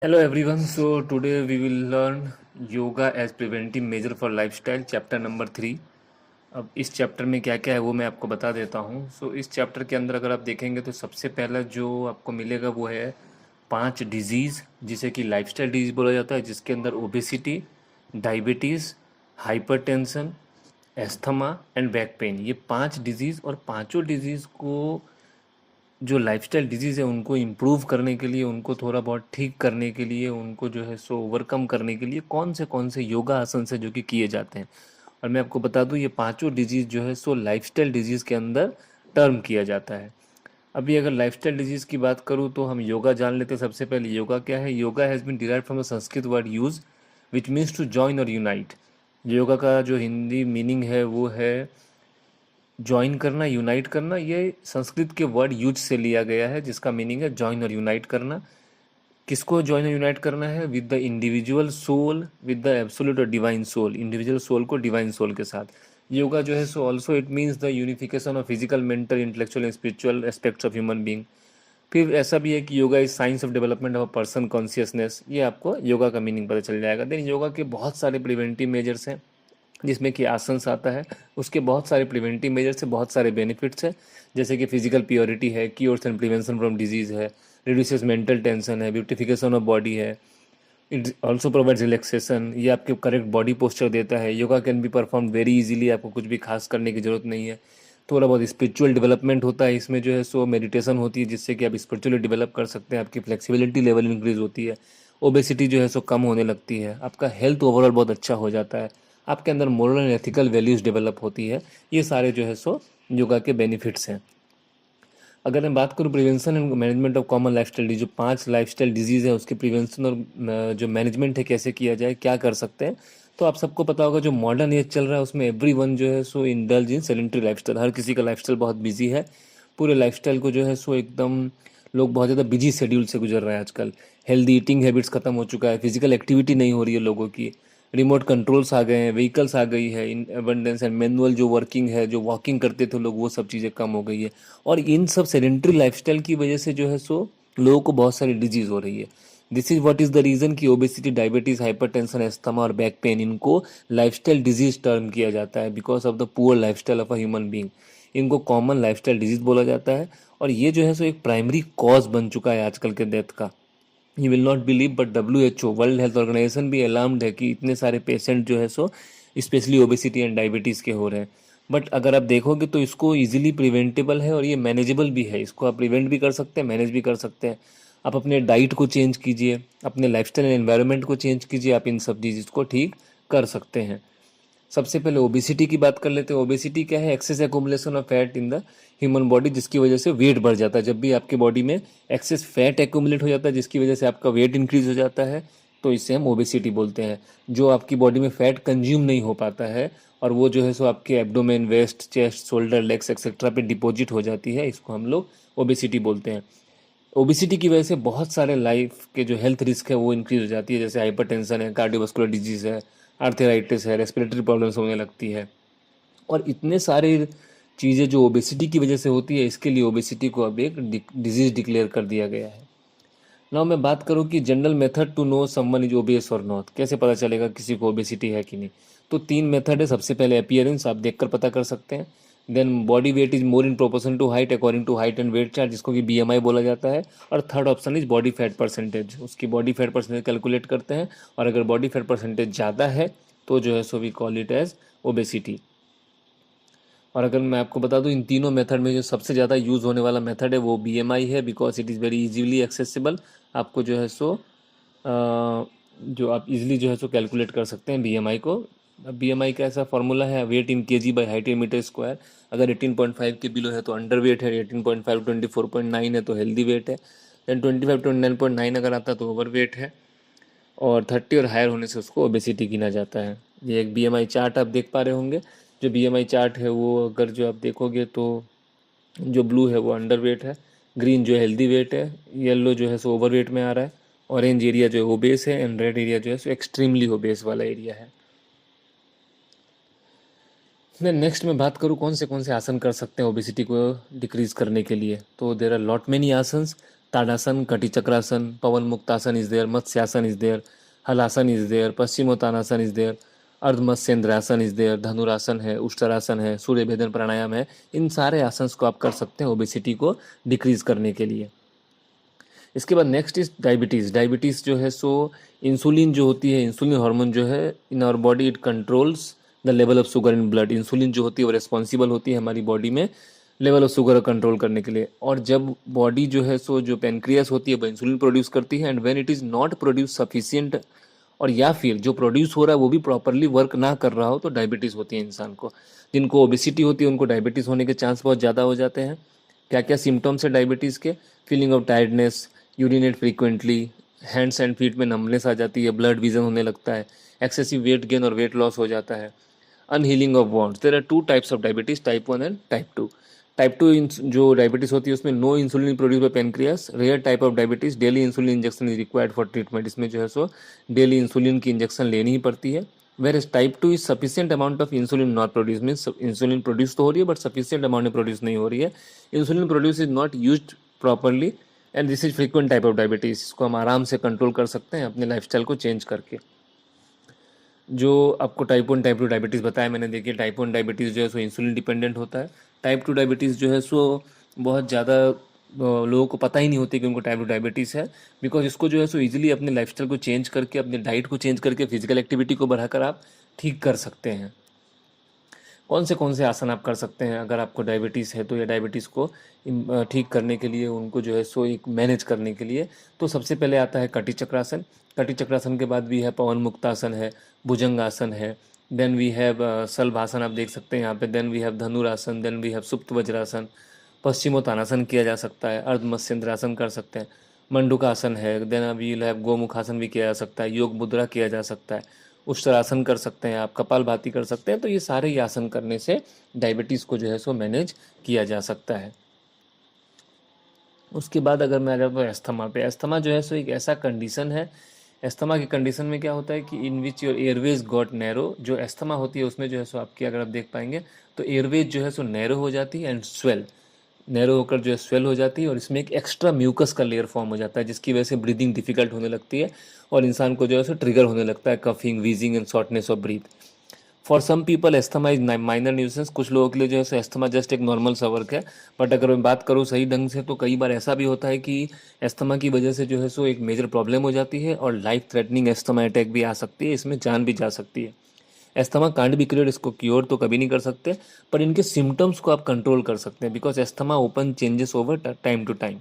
Hello everyone. So today we will learn yoga as preventive measure for lifestyle, chapter number 3। अब इस chapter में क्या क्या है वो मैं आपको बता देता हूँ। इस चैप्टर के अंदर अगर आप देखेंगे तो सबसे पहला जो आपको मिलेगा वो है 5 डिजीज़, जिसे कि लाइफस्टाइल डिजीज़ बोला जाता है, जिसके अंदर obesity, diabetes, hypertension, asthma and back pain, ये 5 डिजीज़। और पांचों डिजीज़ को, जो लाइफस्टाइल डिजीज़ है, उनको इम्प्रूव करने के लिए, उनको थोड़ा बहुत ठीक करने के लिए, उनको जो है सो ओवरकम करने के लिए कौन से योगा आसन है जो कि किए जाते हैं। और मैं आपको बता दूं, ये पांचों डिजीज़ जो है सो लाइफस्टाइल डिजीज़ के अंदर टर्म किया जाता है। अभी अगर लाइफस्टाइल डिजीज़ की बात करूं तो हम योगा जान लेते हैं। सबसे पहले योगा क्या है। Yoga has been derived from the Sanskrit word yuj which means to join और यूनाइट। योगा का जो हिंदी मीनिंग है वो है ज्वाइन करना, यूनाइट करना। ये संस्कृत के वर्ड यूज से लिया गया है, जिसका मीनिंग है ज्वाइन और यूनाइट करना। किसको ज्वाइन और यूनाइट करना है? With the individual soul, with the absolute और डिवाइन सोल। इंडिविजुअल सोल को डिवाइन सोल के साथ। योगा जो है सो also it means the unification of physical, mental, intellectual and spiritual aspects of human being. फिर ऐसा भी है कि yoga is science of development of a person consciousness. ये आपको योगा का मीनिंग पता चल जाएगा। देन योगा के बहुत सारे प्रिवेंटिव मेजर्स हैं, जिसमें कि आसन्स आता है। उसके बहुत सारे प्रिवेंटिव मेजर से बहुत सारे बेनिफिट्स हैं, जैसे कि फिजिकल प्योरिटी है, cures and prevention from disease है, रिड्यूसेस मेंटल टेंशन है, ब्यूटिफिकेशन ऑफ बॉडी है, इट ऑल्सो प्रोवाइड्स रिलैक्सेशन। ये आपके करेक्ट बॉडी पोस्चर देता है। Yoga can be perform very easily, आपको कुछ भी खास करने की ज़रूरत नहीं है। थोड़ा बहुत स्पिरिचुअल डेवलपमेंट होता है इसमें, जो है सो मेडिटेशन होती है, जिससे कि आप स्पिरिचुअली डेवलप कर सकते हैं। आपकी फ्लेक्सिबिलिटी लेवल इंक्रीज होती है। ओबेसिटी जो है सो कम होने लगती है। आपका हेल्थ ओवरऑल बहुत अच्छा हो जाता है। आपके अंदर moral and ethical values develop होती है। ये सारे जो है सो योगा के बेनिफिट्स हैं। अगर मैं बात करूँ prevention and management of common lifestyle disease, जो 5 लाइफस्टाइल डिजीज़ है उसके प्रिवेंशन और जो मैनेजमेंट है, कैसे किया जाए, क्या कर सकते हैं। तो आप सबको पता होगा, जो मॉडर्न एज चल रहा है उसमें एवरीवन जो है सो इंडल्ज इन सेडेंटरी लाइफस्टाइल। हर किसी का लाइफस्टाइल बहुत बिजी है। पूरे लाइफस्टाइल को जो है सो एकदम, लोग बहुत ज़्यादा बिजी शेड्यूल से गुजर रहे हैं आजकल। हेल्दी ईटिंग हैबिट्स खत्म हो चुका है, फिजिकल एक्टिविटी नहीं हो रही है लोगों की, रिमोट कंट्रोल्स आ गए हैं, व्हीकल्स आ गई है इन एबंडेंस, एंड मैनुअल जो वर्किंग है, जो वॉकिंग करते थे लोग, वो सब चीज़ें कम हो गई है। और इन सब सेडेंट्री लाइफस्टाइल की वजह से जो है सो लोगों को बहुत सारी डिजीज हो रही है। This is what is the reason कि ओबेसिटी, डायबिटीज, हाइपरटेंशन, एस्थमा और बैक पेन, इनको लाइफस्टाइल डिजीज टर्म किया जाता है, because of the poor lifestyle of a human being. इनको कॉमन लाइफस्टाइल डिजीज बोला जाता है। और ये जो है सो एक प्राइमरी कॉज बन चुका है आजकल के डेथ का। You will not believe, but WHO, world health organization भी अलार्म्ड है कि इतने सारे पेशेंट जो है सो स्पेशली ओबेसिटी एंड डायबिटीज़ के हो रहे हैं। बट अगर आप देखोगे तो इसको इजीली प्रिवेंटेबल है और ये मैनेजेबल भी है। इसको आप प्रिवेंट भी कर सकते हैं, मैनेज भी कर सकते हैं। आप अपने डाइट को चेंज कीजिए, अपने लाइफस्टाइल एंड एनवायरनमेंट को चेंज कीजिए, आप इन सब डिजीज़ को ठीक कर सकते हैं। सबसे पहले ओबेसिटी की बात कर लेते हैं। ओबेसिटी क्या है? Excess accumulation of fat in the human body, जिसकी वजह से वेट बढ़ जाता है। जब भी आपके बॉडी में एक्सेस फैट एक्युमुलेट हो जाता है, जिसकी वजह से आपका वेट इंक्रीज हो जाता है, तो इसे हम ओबेसिटी बोलते हैं। जो आपकी बॉडी में फैट कंज्यूम नहीं हो पाता है और वो जो है सो आपके abdomen, waist, chest, shoulder, legs etcetera पे डिपॉजिट हो जाती है, इसको हम लोग ओबेसिटी बोलते हैं। ओबेसिटी की वजह से बहुत सारे लाइफ के जो हेल्थ रिस्क है वो इंक्रीज हो जाती है, जैसे हाइपरटेंशन है, कार्डियोवास्कुलर डिजीज है, आर्थराइटिस है, रेस्पिरेटरी प्रॉब्लम्स होने लगती है। और इतने सारे चीज़ें जो ओबेसिटी की वजह से होती है, इसके लिए ओबेसिटी को अब एक डिजीज डिक्लेयर कर दिया गया है। नाउ मैं बात करूँ कि general method to know someone is obese और नॉट, कैसे पता चलेगा किसी को ओबेसिटी है कि नहीं। तो 3 मेथड है। सबसे पहले अपीयरेंस, आप देखकर पता कर सकते हैं। Then body weight is more in proportion to height according to height and weight chart, जिसको कि BMI बोला जाता है। और third option is body fat percentage, उसकी बॉडी फैट परसेंटेज कैलकुलेट करते हैं। और अगर बॉडी फैट परसेंटेज ज़्यादा है तो जो है सो we call it as obesity. और अगर मैं आपको बता दूं, इन तीनों मेथड में जो सबसे ज़्यादा यूज़ होने वाला मेथड है वो BMI है, because it is very easily accessible. आपको जो है सो जो आप इजीली जो है सो कैलकुलेट कर सकते हैं BMI को। BMI का ऐसा फॉर्मूला है, weight in KG by height in metre square. अगर 18.5 के बिलो है तो अंडर वेट है, 18.5 24.9 है तो हेल्दी वेट है, देन 25 29.9 अगर आता है तो ओवर वेट है, और 30 और हायर होने से उसको ओबेसिटी गिना जाता है। ये एक BMI चार्ट आप देख पा रहे होंगे। जो BMI चार्ट है वो अगर जो आप देखोगे तो जो ब्लू है वो अंडर वेट है, ग्रीन जो हेल्दी वेट है, येलो जो है सो ओवर वेट में आ रहा है, ऑरेंज एरिया जो है ओबेस है, एंड रेड एरिया जो है सो एक्सट्रीमली ओबेस वाला एरिया है। मैं नेक्स्ट में बात करूँ कौन से आसन कर सकते हैं ओबेसिटी को डिक्रीज करने के लिए, तो there are lot many asanas. Tadasana, Katichakrasana, Pavanamuktasana is there, Matsyasana is there, Halasana is there, Paschimottanasana is there, Ardhamatsyendrasana is there, Dhanurasana है, उष्ट्रासन है, सूर्य भेदन प्राणायाम है। इन सारे आसन्स को आप कर सकते हैं ओबेसिटी को डिक्रीज करने के लिए। इसके बाद नेक्स्ट इज डायबिटीज़। डायबिटीज़ जो है सो इंसुलिन जो होती है, इंसुलिन हार्मोन जो है in our body it controls the level of sugar in blood. Insulin जो होती है वो रिस्पॉन्सिबल होती है हमारी बॉडी में लेवल ऑफ शुगर कंट्रोल करने के लिए। और जब बॉडी जो है सो जो पेनक्रियास होती है वो इंसुलिन प्रोड्यूस करती है, and when it is not produce sufficient, और या फिर जो प्रोड्यूस हो रहा है वो भी प्रॉपरली वर्क ना कर रहा हो, तो डायबिटीज़ होती है इंसान को। जिनको ओबेसिटी होती है उनको डायबिटीज़ होने के चांस बहुत ज़्यादा हो जाते हैं। क्या क्या सिम्टम्स है डायबिटीज़ के? Feeling of tiredness, urinate frequently, hands and feet में नमनेस आ जाती है, ब्लड विजन होने लगता है, एक्सेसिव वेट गेन और वेट लॉस हो जाता है, unhealing of wounds. There are two types of diabetes, type 1 and type 2। Type 2 जो डायबिटीज़ होती है उसमें no insulin produce by pancreas. Rare type of diabetes daily insulin injection is required for treatment. इसमें जो है सो डेली इंसुलिन की injection लेनी ही पड़ती है। Whereas type 2 is sufficient amount of insulin not produce, means insulin produce तो हो रही है बट सफिशिएंट अमाउंट में प्रोड्यूस नहीं हो रही है। Insulin produce is not use properly and this is frequent type of diabetes. इसको हम आराम से कंट्रोल कर सकते हैं अपने लाइफस्टाइल को चेंज करके। जो आपको टाइप 1 टाइप 2 डायबिटीज़ बताया मैंने, देखिए टाइप 1 डायबिटीज़ जो है सो इंसुलिन डिपेंडेंट होता है। टाइप 2 डायबिटीज़ जो है सो बहुत ज़्यादा लोगों को पता ही नहीं होती कि उनको टाइप 2 डायबिटीज़ है, बिकॉज इसको जो है सो इजीली अपने लाइफस्टाइल को चेंज करके, अपने डाइट को चेंज करके, फिजिकल एक्टिविटी को बढ़ाकर आप ठीक कर सकते हैं। कौन से आसन आप कर सकते हैं अगर आपको डायबिटीज़ है तो, या डायबिटीज़ को ठीक करने के लिए, उनको जो है सो एक मैनेज करने के लिए? तो सबसे पहले आता है कटी चक्रासन। कटी चक्रासन के बाद भी है पवन मुक्तासन है, भुजंगासन है, देन वी हैव सलभासन, आप देख सकते हैं यहाँ पे, then we have dhanurasana, then we have supta vajrasana, Paschimottanasana किया जा सकता है, अर्धमत्स्येंद्रासन कर सकते हैं, मंडूकासन है, then we will have gomukhasana भी किया जा सकता है, योग मुद्रा किया जा सकता है, उष्ट्रासन कर सकते हैं आप, कपालभाति कर सकते हैं। तो ये सारे ही आसन करने से डायबिटीज़ को जो है सो मैनेज किया जा सकता है। उसके बाद अगर मैं आ जाता हूँ एस्थमा पे, एस्थमा जो है सो एक ऐसा कंडीशन है, एस्थमा की कंडीशन में क्या होता है कि in which your airways got narrow. जो एस्थमा होती है उसमें जो है सो आपकी, अगर आप देख पाएंगे तो एयरवेज जो है सो नैरो हो जाती है एंड स्वेल, नैरो होकर जो है स्वेल हो जाती है, और इसमें एक एक्स्ट्रा म्यूकस का लेयर फॉर्म हो जाता है जिसकी वजह से ब्रीदिंग डिफिकल्ट होने लगती है और इंसान को जो है सो ट्रिगर होने लगता है coughing, wheezing and shortness of breath. For some people asthma is minor nuisance. कुछ लोगों के लिए जो है सो एस्थमा जस्ट एक नॉर्मल सा वर्क है, बट अगर मैं बात करूँ सही ढंग से तो कई बार ऐसा भी होता है कि एस्थमा की वजह से जो है सो एक मेजर प्रॉब्लम हो जाती है और लाइफ थ्रेटनिंग एस्थमा अटैक भी आ सकती है, इसमें जान भी जा सकती है। एस्थमा कांट बी क्योर्ड, इसको क्योर तो कभी नहीं कर सकते, पर इनके सिम्टम्स को आप कंट्रोल कर सकते हैं, because asthma open changes over time to time.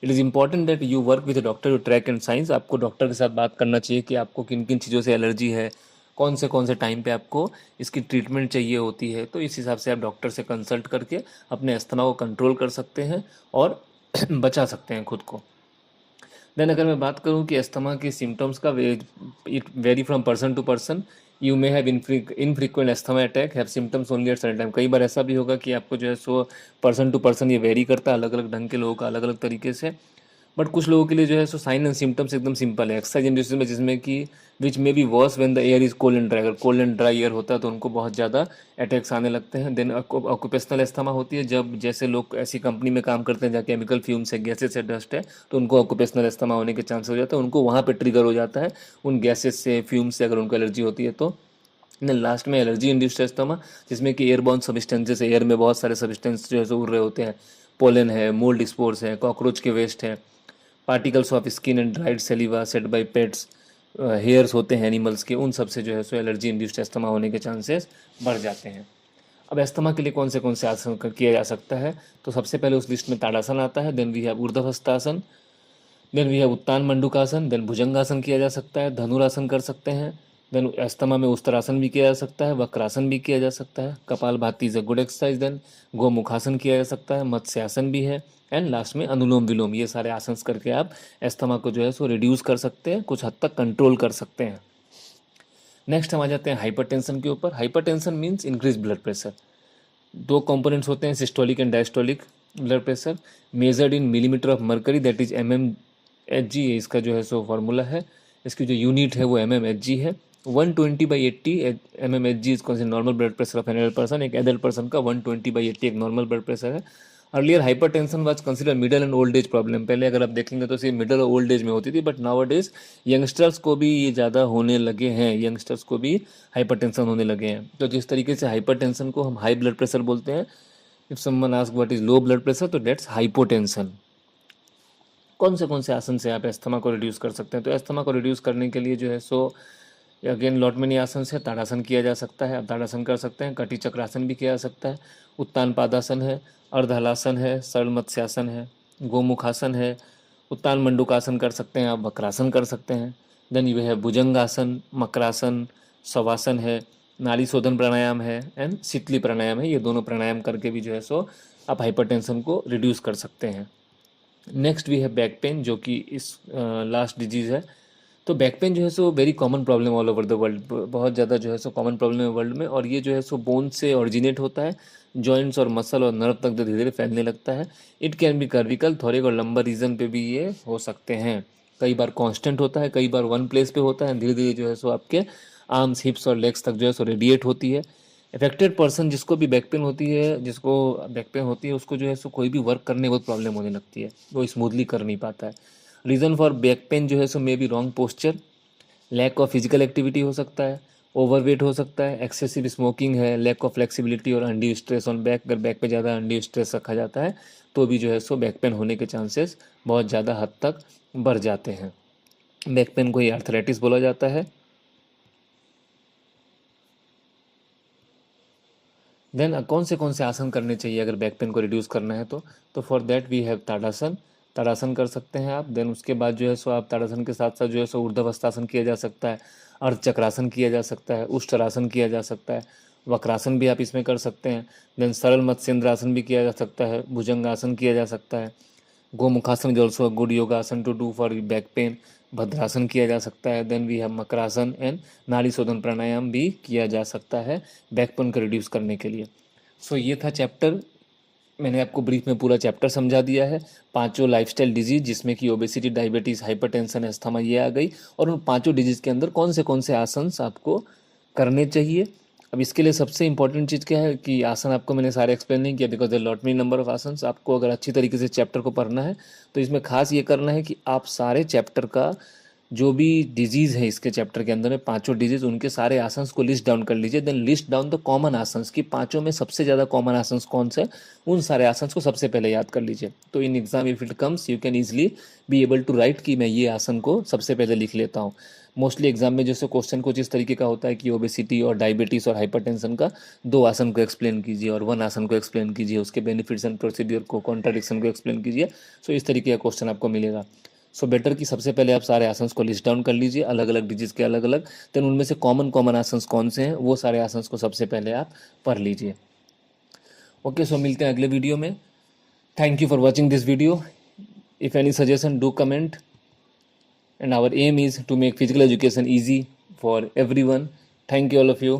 It is important that you work with doctor to track and science. आपको डॉक्टर के साथ बात करना चाहिए कि आपको किन किन चीज़ों से एलर्जी है, कौन से टाइम पे आपको इसकी ट्रीटमेंट चाहिए होती है। तो इस हिसाब से आप डॉक्टर से कंसल्ट करके अपने अस्थमा को कंट्रोल कर सकते हैं और बचा सकते हैं खुद को। देन अगर मैं बात करूं कि अस्थमा के सिम्टम्स का, it vary from person to person. You may have infrequent asthma attack, have symptoms only at certain time. कई बार ऐसा भी होगा कि आपको जो है सो पर्सन टू पर्सन ये वेरी करता है, अलग अलग ढंग के लोगों का अलग अलग तरीके से। बट कुछ लोगों के लिए जो है सो साइन एंड सिम्टम्स एकदम सिंपल है, एक्सरसाइज इंडस्ट्री में, जिसमें कि which may be worse when the air is cold and dry. अगर कोल्ड एंड ड्राई एयर होता है तो उनको बहुत ज़्यादा अटैक्स आने लगते हैं। देन ऑक्यूपेशनल एस्थमा होती है, जब जैसे लोग ऐसी कंपनी में काम करते हैं जहाँ केमिकल फ्यूम्स है, गैसेस से, डस्ट है, तो उनको ऑक्यूपेशनल एस्थमा होने के चांस हो जाता है, उनको वहाँ पर ट्रिगर हो जाता है उन गैसेस से, फ्यूम्स से, अगर उनको एलर्जी होती है तो। देन लास्ट में एलर्जी इंड्यूस्ड एस्थमा, जिसमें कि एयरबॉर्न सब्सटेंसेस, एयर में बहुत सारे सब्सटेंस जो है सो उड़ रहे होते हैं, पोलन है, मोल्ड स्पोर्स है, कॉकरोच के वेस्ट है, particles of skin and dried saliva set by pets, hairs होते हैं एनिमल्स के, उन सब से जो है सो एलर्जी इंड्यूस्ड एस्थमा होने के चांसेस बढ़ जाते हैं। अब एस्थमा के लिए कौन से आसन किया जा सकता है? तो सबसे पहले उस लिस्ट में ताड़ासन आता है, then we have Urdhvahastasana, then we have Uttana Mandukasana, then Bhujangasana किया जा सकता है, धनुरासन कर सकते हैं, देन अस्थमा में उस्तरासन भी किया जा सकता है, वक्रासन भी किया जा सकता है, kapalbhati is a good exercise, then gomukhasana किया जा सकता है, मत्स्यासन भी है, एंड लास्ट में अनुलोम विलोम। ये सारे आसन करके आप एस्थमा को जो है सो रिड्यूस कर सकते हैं, कुछ हद तक कंट्रोल कर सकते हैं। नेक्स्ट हम आ जाते हैं हाइपरटेंशन के ऊपर। Hypertension means increase blood pressure. दो कंपोनेंट्स होते हैं, systolic and diastolic blood pressure, measured in millimetre of mercury, that is mmHg, इसका जो है सो फार्मूला है। इसकी जो यूनिट है वो mmHg है। 120/80 mmHg is considered normal blood pressure of an adult person. एक एडल्ट पर्सन का 120/80 एक नॉर्मल ब्लड प्रेशर है। Earlier hypertension was consider middle and old age problem. पहले अगर आप देखेंगे तो सिर्फ मिडिल और ओल्ड एज में होती थी, बट नाउ डेज यंगस्टर्स को भी ये ज़्यादा होने लगे हैं, यंगस्टर्स को भी हाइपरटेंशन होने लगे हैं। तो जिस तरीके से हाइपरटेंशन को हम हाई ब्लड प्रेशर बोलते हैं, if someone ask what is low blood pressure, तो डेट्स हाइपोटेंशन। कौन से आसन से आप अस्थमा को रिड्यूस कर सकते हैं? तो अस्थमा को रिड्यूस करने के लिए जो है सो अगेन लॉट मेनी आसन से ताड़ासन किया जा सकता है, आप ताड़ासन कर सकते हैं। कटी चक्रासन भी किया जा सकता है, उत्तान पादासन है, अर्धहलासन है, सरल मत्स्यासन है, गोमुखासन है, उत्तान मंडूकासन कर सकते हैं, आप वक्रासन कर सकते हैं। देन ये है भुजंगासन, मकरासन, शवासन है, नाड़ी शोधन प्राणायाम है एंड शीतली प्राणायाम है। ये दोनों प्राणायाम करके भी जो है सो आप हाइपरटेंशन को रिड्यूस कर सकते हैं। नेक्स्ट भी है बैक पेन, जो कि इस लास्ट डिजीज़ है। तो बैक पेन जो है so very common problem all over the world, बहुत ज़्यादा जो है सो कॉमन प्रॉब्लम है वर्ल्ड में। और ये जो है सो बोन से ऑरिजिनेट होता है, जॉइंट्स और मसल और नर्व तक धीरे धीरे फैलने लगता है। इट कैन बी कर्विकल, थोरिक और लंबर रीजन पे भी ये हो सकते हैं। कई बार कांस्टेंट होता है, कई बार वन प्लेस पे होता है, धीरे धीरे जो है सो आपके आर्म्स, हिप्स और लेग्स तक जो है सो रेडिएट होती है। अफेक्टेड पर्सन जिसको भी बैक पेन होती है, जिसको बैक पेन होती है, उसको जो है सो कोई भी वर्क करने में बहुत प्रॉब्लम होने लगती है, वो स्मूथली कर नहीं पाता है। रीज़न फॉर बैक पेन जो है सो may be wrong posture, lack of physical activity हो सकता है, ओवरवेट हो सकता है, एक्सेसिव स्मोकिंग है, लैक ऑफ फ्लेक्सिबिलिटी और अनड्यू स्ट्रेस ऑन बैक। अगर बैक पे ज़्यादा अनड्यू स्ट्रेस रखा जाता है तो भी जो है सो बैक पेन होने के चांसेस बहुत ज़्यादा हद तक बढ़ जाते हैं। बैक पेन को ही आर्थराइटिस बोला जाता है। देन कौन से आसन करने चाहिए अगर बैक पेन को रिड्यूस करना है तो फॉर दैट वी हैव ताड़ासन, ताड़ासन कर सकते हैं आप। देन उसके बाद जो है सो आप ताड़ासन के साथ साथ जो है सो ऊर्ध्वस्थासन किया जा सकता है, अर्धचक्रासन किया जा सकता है, उष्ट्रासन किया जा सकता है, वक्रासन भी आप इसमें कर सकते हैं। देन सरल मत्स्येंद्रासन भी किया जा सकता है, भुजंगासन किया जा सकता है, Gomukhasana is also good yogasana to do for back pain, Bhadrasana किया जा सकता है। Then we have Makarasana and Nadi Shodhana प्राणायाम भी किया जा सकता है बैक पेन को रिड्यूस करने के लिए। सो ये था चैप्टर, मैंने आपको ब्रीफ में पूरा चैप्टर समझा दिया है। पांचों लाइफस्टाइल डिजीज जिसमें कि ओबेसिटी, डायबिटीज़, हाइपरटेंशन, अस्थमा ये आ गई, और उन पांचों डिजीज़ के अंदर कौन से आसन आपको करने चाहिए। अब इसके लिए सबसे इंपॉर्टेंट चीज़ क्या है कि आसन आपको मैंने सारे एक्सप्लेन नहीं किया, because the lot many number of asanas. आपको अगर अच्छी तरीके से चैप्टर को पढ़ना है तो इसमें खास ये करना है कि आप सारे चैप्टर का जो भी डिजीज़ है इसके चैप्टर के अंदर में, पांचों डिजीज, उनके सारे आसन्स को लिस्ट डाउन कर लीजिए। Then list down the common asanas की पांचों में सबसे ज़्यादा कॉमन आसन्स कौन से, उन सारे आसन्स को सबसे पहले याद कर लीजिए। तो in exam if it comes you can easily be able to write कि मैं ये आसन को सबसे पहले लिख लेता हूँ। मोस्टली एग्जाम में जैसे क्वेश्चन कुछ इस तरीके का होता है कि ओबेसिटी और डायबिटीज़ और हाइपरटेंशन का 2 आसन को एक्सप्लेन कीजिए और 1 आसन को एक्सप्लेन कीजिए, उसके बेनिफिट्स एंड प्रोसीड्यूर को, कॉन्ट्राडिक्शन को एक्सप्लेन कीजिए। सो इस तरीके का क्वेश्चन आपको मिलेगा। सो बेटर कि सबसे पहले आप सारे आसन्स को लिस्ट डाउन कर लीजिए, अलग अलग डिजीज के अलग अलग। देन उनमें से कॉमन आसन्स कौन से हैं वो सारे आसन्स को सबसे पहले आप पढ़ लीजिए। ओके, सो मिलते हैं अगले वीडियो में। Thank you for watching this video. If any suggestion do comment, and our aim is to make physical education easy for everyone. Thank you all of you.